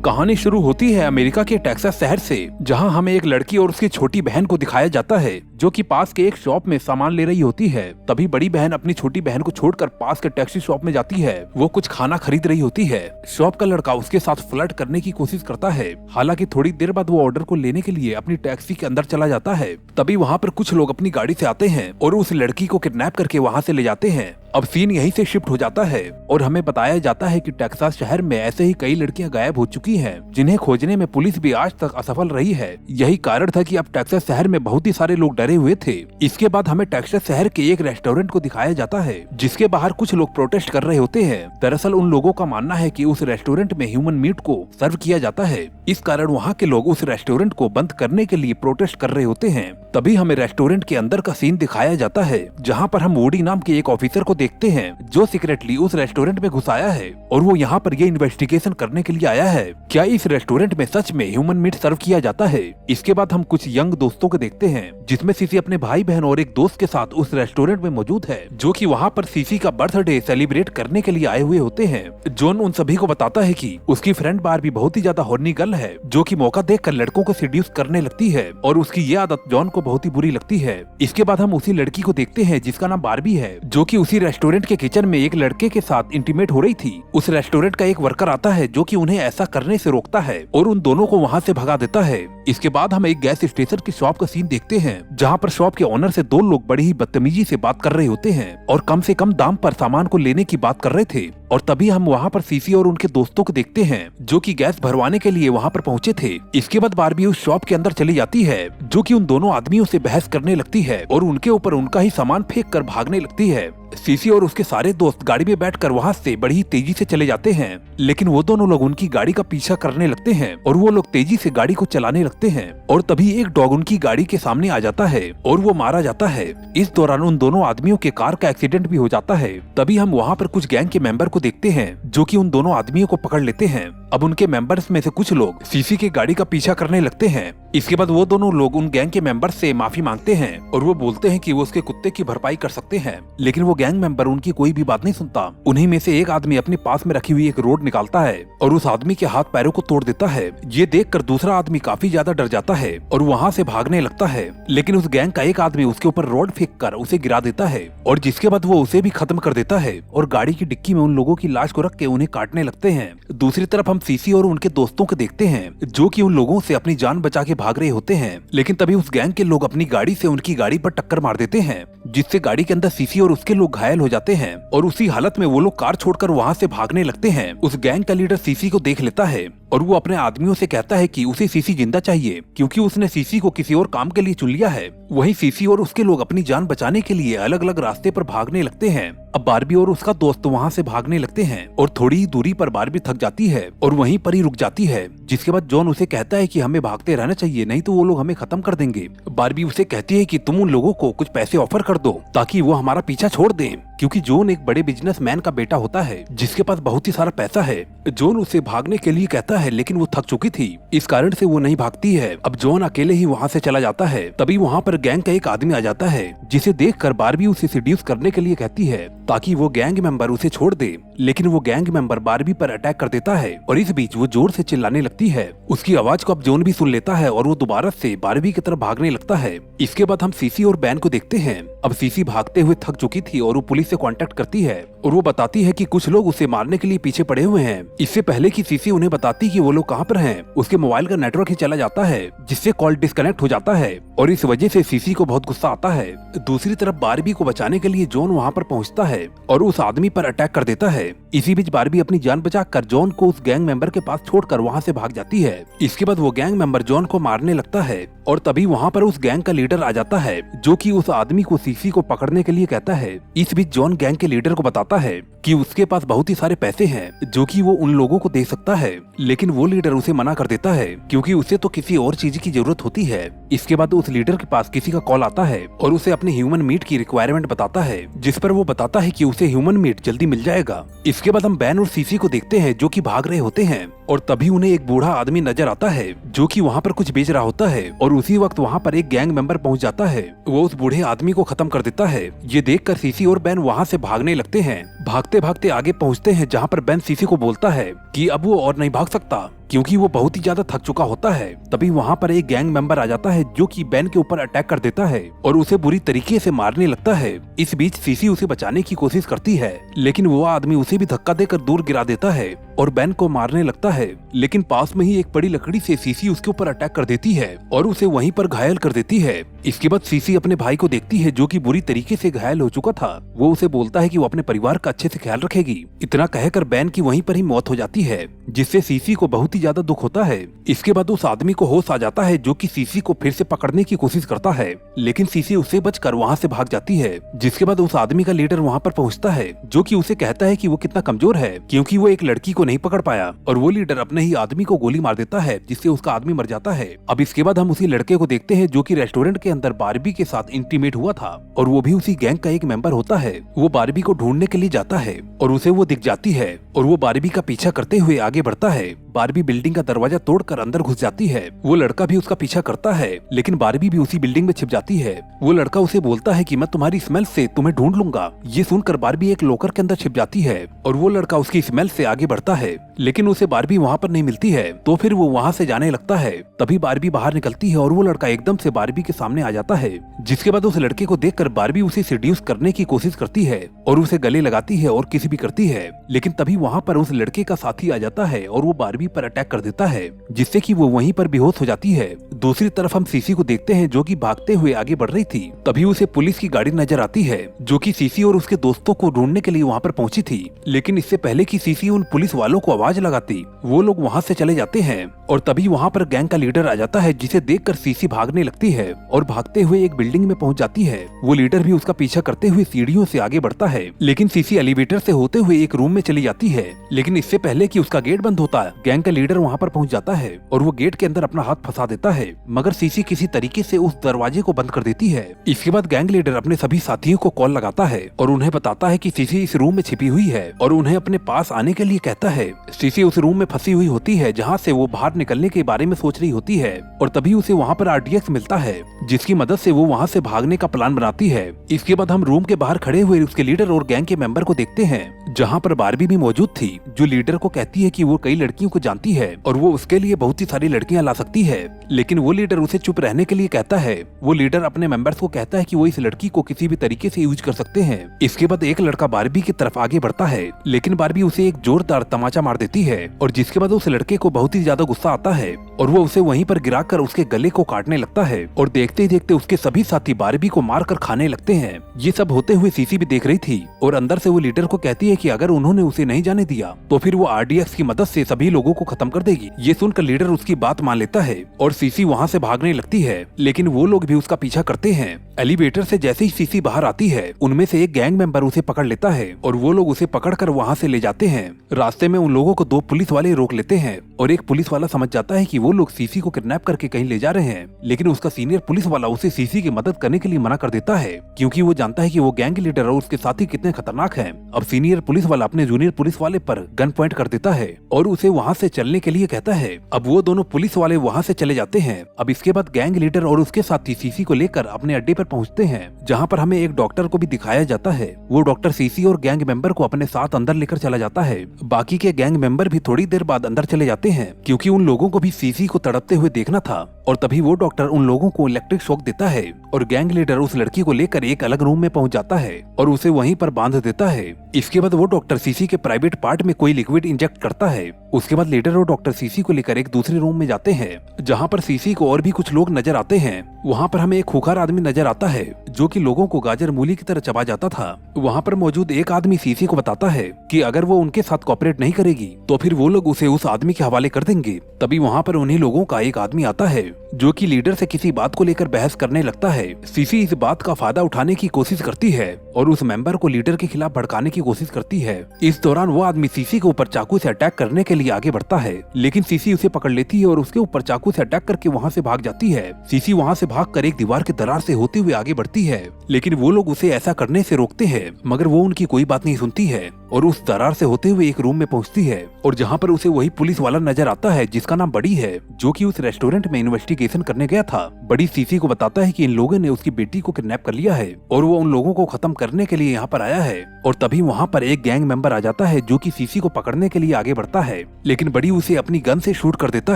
कहानी शुरू होती है अमेरिका के टेक्सास शहर से, जहां हमें एक लड़की और उसकी छोटी बहन को दिखाया जाता है जो कि पास के एक शॉप में सामान ले रही होती है। तभी बड़ी बहन अपनी छोटी बहन को छोड़कर पास के टैक्सी शॉप में जाती है। वो कुछ खाना खरीद रही होती है। शॉप का लड़का उसके साथ फ्लर्ट करने की कोशिश करता है। हालांकि थोड़ी देर बाद वो ऑर्डर को लेने के लिए अपनी टैक्सी के अंदर चला जाता है। तभी वहाँ पर कुछ लोग अपनी गाड़ी से आते हैं और उस लड़की को किडनैप करके वहाँ से ले जाते हैं। अब सीन यहीं से शिफ्ट हो जाता है और हमें बताया जाता है कि टेक्सास शहर में ऐसे ही कई लड़कियां गायब हो चुकी हैं, जिन्हें खोजने में पुलिस भी आज तक असफल रही है। यही कारण था कि अब टेक्सास शहर में बहुत ही सारे लोग डरे हुए थे। इसके बाद हमें टेक्सास शहर के एक रेस्टोरेंट को दिखाया जाता है, जिसके बाहर कुछ लोग प्रोटेस्ट कर रहे होते हैं। दरअसल उन लोगों का मानना है कि उस रेस्टोरेंट में ह्यूमन मीट को सर्व किया जाता है। इस कारण वहाँ के लोग उस रेस्टोरेंट को बंद करने के लिए प्रोटेस्ट कर रहे होते हैं। तभी हमें रेस्टोरेंट के अंदर का सीन दिखाया जाता है, जहाँ पर हम वुडी नाम के एक ऑफिसर को देखते हैं जो सीक्रेटली उस रेस्टोरेंट में घुस आया है और वो यहाँ पर ये इन्वेस्टिगेशन करने के लिए आया है, क्या इस रेस्टोरेंट में सच में ह्यूमन मीट सर्व किया जाता है। इसके बाद हम कुछ यंग दोस्तों को देखते हैं, जिसमें सीसी अपने भाई बहन और एक दोस्त के साथ उस रेस्टोरेंट में मौजूद है, जो कि वहाँ पर सीसी का बर्थडे सेलिब्रेट करने के लिए आए हुए होते हैं। जॉन उन सभी को बताता है कि उसकी फ्रेंड बारबी बहुत ही ज्यादा हॉर्नी गर्ल है, जो कि मौका देखकर लड़कों को सीड्यूस करने लगती है और उसकी ये आदत जॉन को बहुत ही बुरी लगती है। इसके बाद हम उसी लड़की को देखते हैं जिसका नाम बारबी है, जो कि उसी रेस्टोरेंट के किचन में एक लड़के के साथ इंटीमेट हो रही थी। उस रेस्टोरेंट का एक वर्कर आता है जो कि उन्हें ऐसा करने से रोकता है और उन दोनों को वहाँ से भगा देता है। इसके बाद हम एक गैस स्टेशन की शॉप का सीन देखते हैं, जहाँ पर शॉप के ओनर से दो लोग बड़ी ही बदतमीजी से बात कर रहे होते हैं और कम से कम दाम पर सामान को लेने की बात कर रहे थे। और तभी हम वहाँ पर सीसी और उनके दोस्तों को देखते हैं, जो कि गैस भरवाने के लिए वहाँ पर पहुँचे थे। इसके बाद बारबी उस शॉप के अंदर चली जाती है, जो कि उन दोनों आदमियों से बहस करने लगती है और उनके ऊपर उनका ही सामान फेंक कर भागने लगती है। सीसी और उसके सारे दोस्त गाड़ी में बैठकर वहाँ से बड़ी ही तेजी से चले जाते हैं, लेकिन वो दोनों लोग उनकी गाड़ी का पीछा करने लगते हैं और वो लोग तेजी से गाड़ी को चलाने लगते हैं। और तभी एक डॉग उनकी गाड़ी के सामने आ जाता है और वो मारा जाता है। इस दौरान उन दोनों आदमियों के कार का एक्सीडेंट भी हो जाता है। तभी हम वहाँ पर कुछ गैंग के मेंबर को देखते हैं, जो कि उन दोनों आदमियों को पकड़ लेते हैं। अब उनके मेंबर्स में से कुछ लोग सीसी की गाड़ी का पीछा करने लगते हैं। इसके बाद वो दोनों लोग उन गैंग के मेंबर्स से माफी मांगते हैं और वो बोलते हैं कि वो उसके कुत्ते की भरपाई कर सकते हैं, लेकिन वो गैंग मेंबर उनकी कोई भी बात नहीं सुनता। उन्हीं में से एक आदमी अपने पास में रखी हुई एक रोड निकालता है और उस आदमी के हाथ पैरों को तोड़ देता है। ये देखकर दूसरा आदमी काफी ज्यादा डर जाता है और वहाँ से भागने लगता है, लेकिन उस गैंग का एक आदमी उसके ऊपर रोड फेंक कर उसे गिरा देता है और जिसके बाद वो उसे भी खत्म कर देता है और गाड़ी की डिक्की में उन लोगों की लाश को रख के उन्हें काटने लगते हैं। दूसरी तरफ हम सीसी और उनके दोस्तों को देखते हैं, जो कि उन लोगों से अपनी जान बचा के भाग रहे होते हैं, लेकिन तभी उस गैंग के लोग अपनी गाड़ी से उनकी गाड़ी पर टक्कर मार देते हैं, जिससे गाड़ी के अंदर सीसी और उसके लोग घायल हो जाते हैं और उसी हालत में वो लोग कार छोड़कर वहाँ से भागने लगते हैं। उस गैंग का लीडर सीसी को देख लेता है और वो अपने आदमियों से कहता है कि उसे सीसी जिंदा चाहिए, क्योंकि उसने सीसी को किसी और काम के लिए चुन लिया है। वहीं सीसी और उसके लोग अपनी जान बचाने के लिए अलग अलग रास्ते पर भागने लगते हैं। अब बारबी और उसका दोस्त वहाँ से भागने लगते हैं और थोड़ी ही दूरी पर बारबी थक जाती है और वहीं पर ही रुक जाती है, जिसके बाद जॉन उसे कहता है कि हमें भागते रहना चाहिए, नहीं तो वो लोग हमें खत्म कर देंगे। बारबी उसे कहती है कि तुम उन लोगों को कुछ पैसे ऑफर कर दो ताकि वो हमारा पीछा छोड़ दें, क्योंकि जॉन एक बड़े बिजनेसमैन का बेटा होता है जिसके पास बहुत ही सारा पैसा है। जॉन उसे भागने के लिए कहता है, लेकिन वो थक चुकी थी, इस कारण से वो नहीं भागती है। अब जॉन अकेले ही वहाँ से चला जाता है। तभी वहाँ पर गैंग का एक आदमी आ जाता है, जिसे देखकर बारबी उसे सीड्यूस करने के लिए कहती है ताकि वो गैंग मेंबर उसे छोड़ दे, लेकिन वो गैंग मेंबर बारबी पर अटैक कर देता है और इस बीच वो जोर से चिल्लाने लगती है। उसकी आवाज को अब जॉन भी सुन लेता है और वो दोबारा से बारबी की तरफ भागने लगता है। इसके बाद हम सीसी और बैन को देखते हैं। अब सीसी भागते हुए थक चुकी थी और वो पुलिस से कांटेक्ट करती है और वो बताती है कि कुछ लोग उसे मारने के लिए पीछे पड़े हुए हैं। इससे पहले कि सीसी उन्हें बताती कि वो लोग कहाँ पर हैं, उसके मोबाइल का नेटवर्क ही चला जाता है, जिससे कॉल डिस्कनेक्ट हो जाता है और इस वजह से सीसी को बहुत गुस्सा आता है। दूसरी तरफ बारबी को बचाने के लिए जॉन वहाँ पर पहुँचता है और उस आदमी पर अटैक कर देता है। इसी बीच बारबी अपनी जान बचाकर जॉन को उस गैंग मेंबर के पास छोड़कर वहाँ से भाग जाती है। इसके बाद वो गैंग मेंबर जॉन को मारने लगता है और तभी वहाँ पर उस गैंग का लीडर आ जाता है, जो कि उस आदमी को सीसी को पकड़ने के लिए कहता है। इस बीच जॉन गैंग के लीडर को बताता है कि उसके पास बहुत ही सारे पैसे हैं जो कि वो उन लोगों को दे सकता है, लेकिन वो लीडर उसे मना कर देता है क्योंकि उसे तो किसी और चीज की जरूरत होती है। इसके बाद उस लीडर के पास किसी का कॉल आता है और उसे अपने ह्यूमन मीट की रिक्वायरमेंट बताता है, जिस पर वो बताता है कि उसे ह्यूमन मीट जल्दी मिल जाएगा। इसके बाद हम बैन और सीसी को देखते हैं जो कि भाग रहे होते हैं और तभी उन्हें एक बूढ़ा आदमी नजर आता है जो कि वहाँ पर कुछ बेच रहा होता है और उसी वक्त वहाँ पर एक गैंग मेंबर पहुँच जाता है। वो उस बूढ़े आदमी को खत्म कर देता है। ये देखकर सीसी और बैन वहाँ से भागने लगते हैं। भागते भागते आगे पहुँचते हैं जहाँ पर बैन सीसी को बोलता है कि अब वो और नहीं भाग सकता क्योंकि वो बहुत ही ज्यादा थक चुका होता है। तभी वहाँ पर एक गैंग मेंबर आ जाता है जो कि बैन के ऊपर अटैक कर देता है और उसे बुरी तरीके से मारने लगता है। इस बीच सीसी उसे बचाने की कोशिश करती है लेकिन वो आदमी उसे भी धक्का देकर दूर गिरा देता है और बैन को मारने लगता है, लेकिन पास में ही एक बड़ी लकड़ी से सीसी उसके ऊपर अटैक कर देती है और उसे वहीं पर घायल कर देती है। इसके बाद सीसी अपने भाई को देखती है जो कि बुरी तरीके से घायल हो चुका था। वो उसे बोलता है कि वो अपने परिवार का अच्छे से ख्याल रखेगी। इतना कहकर बैन की वहीं पर ही मौत हो जाती है, जिससे सीसी को बहुत ही ज्यादा दुख होता है। इसके बाद उस आदमी को होश आ जाता है जो कि सीसी को फिर से पकड़ने की कोशिश करता है, लेकिन सीसी उससे बचकर वहाँ से भाग जाती है। जिसके बाद उस आदमी का लीडर वहाँ पर पहुँचता है जो कि उसे कहता है कि वो कितना कमजोर है क्योंकि वो एक लड़की को नहीं पकड़ पाया और वो लीडर अपने ही आदमी को गोली मार देता है जिससे उसका आदमी मर जाता है। अब इसके बाद हम उसी लड़के को देखते हैं जो कि रेस्टोरेंट के अंदर बारबी के साथ इंटीमेट हुआ था और वो भी उसी गैंग का एक मेंबर होता है। वो बारबी को ढूंढने के लिए जाता है और उसे वो दिख जाती है और वो बारबी का पीछा करते हुए आगे बढ़ता है। बारबी बिल्डिंग का दरवाजा तोड़कर अंदर घुस जाती है। वो लड़का भी उसका पीछा करता है लेकिन बारबी भी उसी बिल्डिंग में छिप जाती है। वो लड़का उसे बोलता है कि मैं तुम्हारी स्मेल से तुम्हें ढूंढ लूंगा। ये सुनकर बारबी एक लॉकर के अंदर छिप जाती है और वो लड़का उसकी स्मेल से आगे बढ़ता है लेकिन उसे बारबी वहाँ पर नहीं मिलती है। तो फिर वो वहाँ से जाने लगता है। तभी बारबी बाहर निकलती है और वो लड़का एकदम से बारबी के सामने आ जाता है, जिसके बाद उस लड़के को देखकर बारबी उसे सेड्यूस करने की कोशिश करती है और उसे गले लगाती है और किसी भी करती है। लेकिन तभी वहाँ पर उस लड़के का साथी आ जाता है और वो बारबी पर अटैक कर देता है, जिससे कि वो वहीं पर बेहोश हो जाती है। दूसरी तरफ हम सीसी को देखते हैं जो कि भागते हुए आगे बढ़ रही थी। तभी उसे पुलिस की गाड़ी नजर आती है जो कि सीसी और उसके दोस्तों को ढूंढने के लिए वहाँ पर पहुंची थी। लेकिन इससे पहले कि सीसी उन पुलिस वालों को आवाज लगाती, वो लोग वहाँ से चले जाते हैं और तभी वहाँ पर गैंग का लीडर आ जाता है, जिसे देखकर सीसी भागने लगती है और भागते हुए एक बिल्डिंग में पहुँच जाती है। वो लीडर भी उसका पीछा करते हुए सीढ़ियों से आगे बढ़ता है, लेकिन सीसी एलिवेटर से होते हुए एक रूम में चली जाती है। लेकिन इससे पहले कि उसका गेट बंद होता है, गैंग का लीडर वहाँ पर पहुँच जाता है और वो गेट के अंदर अपना हाथ फंसा देता है, मगर सीसी किसी तरीके से उस दरवाजे को बंद कर देती है। इसके बाद गैंग लीडर अपने सभी साथियों को कॉल लगाता है और उन्हें बताता है कि सीसी इस रूम में छिपी हुई है और उन्हें अपने पास आने के लिए कहता है। सीसी उस रूम में फंसी हुई होती है जहाँ से वो बाहर निकलने के बारे में सोच रही होती है और तभी उसे वहाँ पर RDX मिलता है, जिसकी मदद से वो वहाँ से भागने का प्लान बनाती है। इसके बाद हम रूम के बाहर खड़े हुए उसके लीडर और गैंग के मेंबर को देखते हैं, जहाँ पर बारबी भी मौजूद थी, जो लीडर को कहती है कि वो कई लड़कियों को जानती है और वो उसके लिए बहुत ही सारी लड़कियां ला सकती है। लेकिन वो लीडर उसे चुप रहने के लिए कहता है। वो लीडर अपने मेंबर्स को कहता है कि वो इस लड़की को किसी भी तरीके से यूज कर सकते हैं। इसके बाद एक लड़का बारबी की तरफ आगे बढ़ता है, लेकिन बारबी उसे एक जोरदार तमाचा मार देती है और जिसके बाद उस लड़के को बहुत ही ज्यादा गुस्सा आता है और वो उसे वहीं पर गिराकर उसके गले को काटने लगता है और देखते ही देखते उसके सभी साथी बारबी को मारकर खाने लगते हैं। ये सब होते हुए सीसी भी देख रही थी और अंदर से वो लीडर को कहती है कि अगर उन्होंने उसे नहीं जाने दिया तो फिर वो RDX की मदद से सभी लोगों को खत्म कर देगी। ये सुनकर लीडर उसकी बात मान लेता है और सीसी वहाँ से भागने लगती है, लेकिन वो लोग भी उसका पीछा करते हैं। एलिवेटर से जैसे ही सीसी बाहर आती है, उनमें से एक गैंग मेंबर उसे पकड़ लेता है और वो लोग उसे पकड़कर वहाँ से ले जाते हैं। रास्ते में उन लोगों को 2 पुलिस वाले रोक लेते हैं और एक पुलिस वाला समझ जाता है कि वो लोग सीसी को किडनैप करके कहीं ले जा रहे हैं, लेकिन उसका सीनियर पुलिस वाला उसे सीसी की मदद करने के लिए मना कर देता है क्योंकि वो जानता है कि वो गैंग लीडर और उसके साथी कितने खतरनाक हैं। अब सीनियर पुलिस वाला अपने जूनियर पुलिस वाले पर गन पॉइंट कर देता है और उसे वहाँ से चलने के लिए कहता है। अब वो दोनों पुलिस वाले वहाँ से चले जाते हैं। अब इसके बाद गैंग लीडर और उसके साथी सीसी को लेकर अपने अड्डे पर पहुँचते हैं, जहाँ पर हमें एक डॉक्टर को भी दिखाया जाता है। वो डॉक्टर सीसी और गैंग मेंबर को अपने साथ अंदर लेकर चला जाता है। बाकी के गैंग मेंबर भी थोड़ी देर बाद अंदर चले जाते हैं क्योंकि उन लोगों को भी सीसी को तड़पते हुए देखना था और तभी वो डॉक्टर उन लोगों को इलेक्ट्रिक शॉक देता है और गैंग लीडर उस लड़की को लेकर एक अलग रूम में पहुंच जाता है और उसे वहीं पर बांध देता है। इसके बाद वो डॉक्टर सीसी के प्राइवेट पार्ट में कोई लिक्विड इंजेक्ट करता है। उसके बाद लीडर और डॉक्टर सीसी को लेकर एक दूसरे रूम में जाते हैं, जहाँ पर सीसी को और भी कुछ लोग नजर आते हैं। वहाँ पर हमें एक खूंखार आदमी नजर आता है जो कि लोगों को गाजर मूली की तरह चबा जाता था। वहाँ पर मौजूद एक आदमी सीसी को बताता है कि अगर वो उनके साथ कोऑपरेट नहीं करेगी तो फिर वो लोग उसे उस आदमी के हवाले कर देंगे। तभी वहाँ पर उन्हीं लोगों का एक आदमी आता है जो कि लीडर से किसी बात को लेकर बहस करने लगता है। सीसी इस बात का फायदा उठाने की कोशिश करती है और उस मेंबर को लीडर के खिलाफ भड़काने की कोशिश करती है। इस दौरान वो आदमी सीसी के ऊपर चाकू से अटैक करने के लिए आगे बढ़ता है, लेकिन सीसी उसे पकड़ लेती है और उसके ऊपर चाकू से अटैक करके वहाँ से भाग जाती है। सीसी वहाँ से भागकर एक दीवार के दरार से होते हुए आगे बढ़ती है, लेकिन वो लोग उसे ऐसा करने से रोकते हैं, मगर वो उनकी कोई बात नहीं सुनती है और उस दरार से होते हुए एक रूम में पहुंचती है और जहां पर उसे वही पुलिस वाला नजर आता है जिसका नाम बड़ी है, जो कि उस रेस्टोरेंट में इन्वेस्टिगेशन करने गया था। बड़ी सीसी को बताता है कि इन लोगों ने उसकी बेटी को किडनैप कर लिया है और वो उन लोगों को खत्म करने के लिए यहाँ पर आया है। और तभी वहाँ पर एक गैंग मेंबर आ जाता है जो कि सीसी को पकड़ने के लिए आगे बढ़ता है, लेकिन बड़ी उसे अपनी गन से शूट कर देता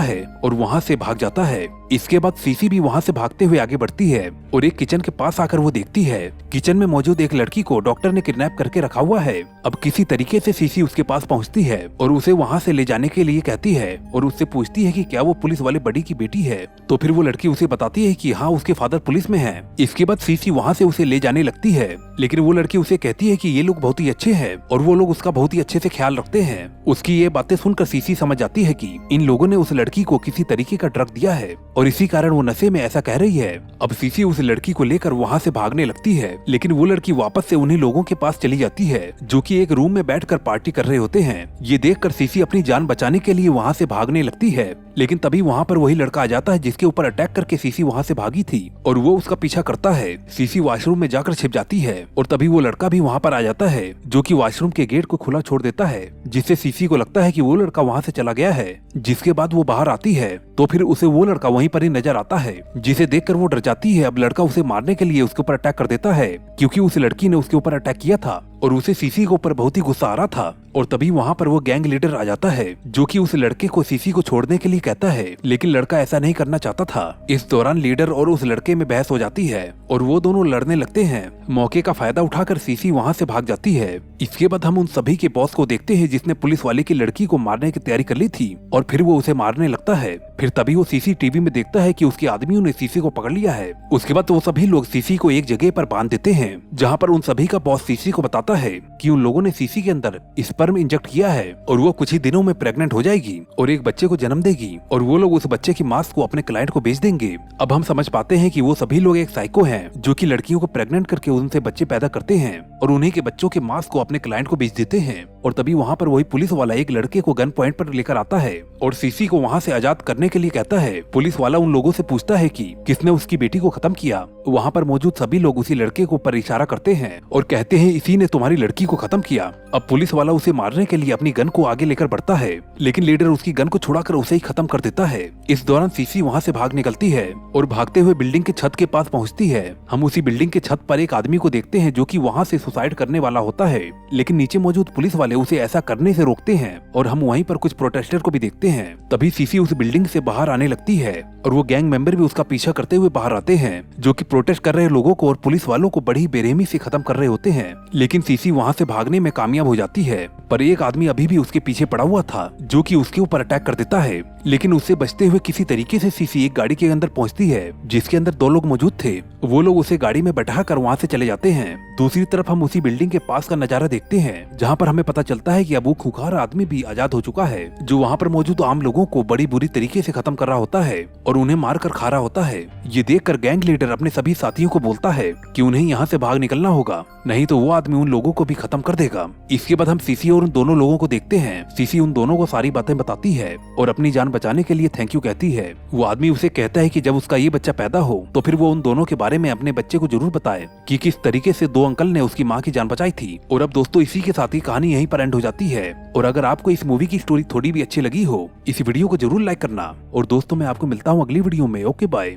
है और वहाँ से भाग जाता है। इसके बाद सीसी भी वहाँ से भागते हुए आगे बढ़ती है और एक किचन के पास आकर वो देखती है किचन में मौजूद एक लड़की को डॉक्टर ने किडनैप करके रखा हुआ है। अब किसी तरीके से सीसी उसके पास पहुंचती है और उसे वहां से ले जाने के लिए कहती है और उससे पूछती है कि क्या वो पुलिस वाले बड़ी की बेटी है। तो फिर वो लड़की उसे बताती है कि हाँ, उसके फादर पुलिस में हैं। इसके बाद सीसी वहां से उसे ले जाने लगती है, लेकिन वो लड़की उसे कहती है कि ये लोग बहुत ही अच्छे हैं और वो लोग उसका बहुत ही अच्छे से ख्याल रखते हैं। उसकी ये बातें सुनकर सीसी समझ जाती है कि इन लोगों ने उस लड़की को किसी तरीके का ड्रग दिया है और इसी कारण वो नशे में ऐसा कह रही है। अब सीसी उस लड़की को लेकर वहाँ से भागने लगती है, लेकिन वो लड़की वापस से उन्हीं लोगों के पास चली जाती है जो कि एक रूम में बैठकर पार्टी कर रहे होते हैं। ये देखकर सीसी अपनी जान बचाने के लिए वहाँ से भागने लगती है, लेकिन तभी वहाँ पर वही लड़का आ जाता है जिसके ऊपर अटैक करके सीसी वहाँ से भागी थी और वो उसका पीछा करता है। सीसी वॉशरूम में जाकर छिप जाती है और तभी वो लड़का भी वहाँ पर आ जाता है जो कि वॉशरूम के गेट को खुला छोड़ देता है, जिससे सीसी को लगता है कि वो लड़का वहाँ से चला गया है। जिसके बाद वो बाहर आती है तो फिर उसे वो लड़का वहीं पर ही नजर आता है, जिसे देखकर वो डर जाती है। अब लड़का उसे मारने के लिए उसके ऊपर अटैक कर देता है क्योंकि उस लड़की ने उसके ऊपर अटैक किया था और उसे सीसी के ऊपर बहुत ही गुस्सा आ रहा था। और तभी वहाँ पर वो गैंग लीडर आ जाता है जो कि उस लड़के को सीसी को छोड़ने के लिए कहता है, लेकिन लड़का ऐसा नहीं करना चाहता था। इस दौरान लीडर और उस लड़के में बहस हो जाती है और वो दोनों लड़ने लगते हैं। मौके का फायदा उठाकर सीसी वहाँ से भाग जाती है। इसके बाद हम उन सभी के बॉस को देखते हैं जिसने पुलिस वाले की लड़की को मारने की तैयारी कर ली थी और फिर वो उसे मारने लगता है। फिर तभी वो सीसीटीवी में देखता है कि उसके आदमियों ने सीसी को पकड़ लिया है। उसके बाद वो सभी लोग सीसी को एक जगह पर बांध देते हैं जहाँ पर उन सभी का बॉस सीसी को बताता है कि उन लोगों ने सीसी के अंदर स्पर्म इंजेक्ट किया है और वो कुछ ही दिनों में प्रेग्नेंट हो जाएगी और एक बच्चे को जन्म देगी और वो लोग उस बच्चे की मांस को अपने क्लाइंट को बेच देंगे। अब हम समझ पाते हैं कि वो सभी लोग एक साइको हैं जो कि लड़कियों को प्रेग्नेंट करके उनसे बच्चे पैदा करते हैं और उन्हीं के बच्चों के मांस को अपने क्लाइंट को बेच देते हैं। और तभी वहाँ पर वही पुलिस वाला एक लड़के को गन पॉइंट पर लेकर आता है और सीसी को वहाँ से आजाद करने के लिए कहता है। पुलिस वाला उन लोगों से पूछता है कि किसने उसकी बेटी को खत्म किया। वहाँ पर मौजूद सभी लोग उसी लड़के को पर इशारा करते हैं और कहते हैं इसी ने तुम्हारी लड़की को खत्म किया। अब पुलिस वाला उसे मारने के लिए अपनी गन को आगे लेकर बढ़ता है, लेकिन लीडर उसकी गन को छुड़ाकर उसे ही खत्म कर देता है। इस दौरान सीसी वहाँ से भाग निकलती है और भागते हुए बिल्डिंग के छत के पास पहुँचती है। हम उसी बिल्डिंग के छत पर एक आदमी को देखते हैं जो कि वहाँ से सुसाइड करने वाला होता है, लेकिन नीचे मौजूद पुलिस वाले उसे ऐसा करने से रोकते हैं और हम वहीं पर कुछ प्रोटेस्टर को भी देखते हैं। तभी सीसी उस बिल्डिंग से बाहर आने लगती है और वो गैंग मेंबर भी उसका पीछा करते हुए बाहर आते हैं जो कि प्रोटेस्ट कर रहे लोगों को और पुलिस वालों को बड़ी बेरहमी से खत्म कर रहे होते हैं। लेकिन सीसी वहाँ से भागने में कामयाब हो जाती है, पर एक आदमी अभी भी उसके पीछे पड़ा हुआ था जो कि उसके ऊपर अटैक कर देता है, लेकिन उससे बचते हुए किसी तरीके से सीसी एक गाड़ी के अंदर पहुंचती है जिसके अंदर 2 लोग मौजूद थे। वो लोग उसे गाड़ी में बैठाकर वहाँ से चले जाते हैं। दूसरी तरफ हम उसी बिल्डिंग के पास का नजारा देखते हैं जहाँ पर हमें पता चलता है कि अब वो खूंखार आदमी भी आजाद हो चुका है जो वहाँ पर मौजूद आम लोगों को बड़ी बुरी तरीके से खत्म कर रहा होता है और उन्हें मार कर खा रहा होता है। ये देखकर गैंग लीडर अपने सभी साथियों को बोलता है कि उन्हें यहाँ से भाग निकलना होगा, नहीं तो वो आदमी उन लोगों को भी खत्म कर देगा। इसके बाद हम सीसी और उन दोनों लोगों को देखते हैं। सीसी उन दोनों को सारी बातें बताती है और अपनी जान बचाने के लिए थैंक यू कहती है। वो आदमी उसे कहता है कि जब उसका ये बच्चा पैदा हो तो फिर वो उन दोनों के बारे में अपने बच्चे को जरूर बताए कि किस तरीके से 2 अंकल ने उसकी माँ की जान बचाई थी। और अब दोस्तों इसी के साथ ही कहानी यहीं पर एंड हो जाती है। और अगर आपको इस मूवी की स्टोरी थोड़ी भी अच्छी लगी हो, इस वीडियो को जरूर लाइक करना। और दोस्तों मैं आपको मिलता हूँ अगली वीडियो में। Okay bye.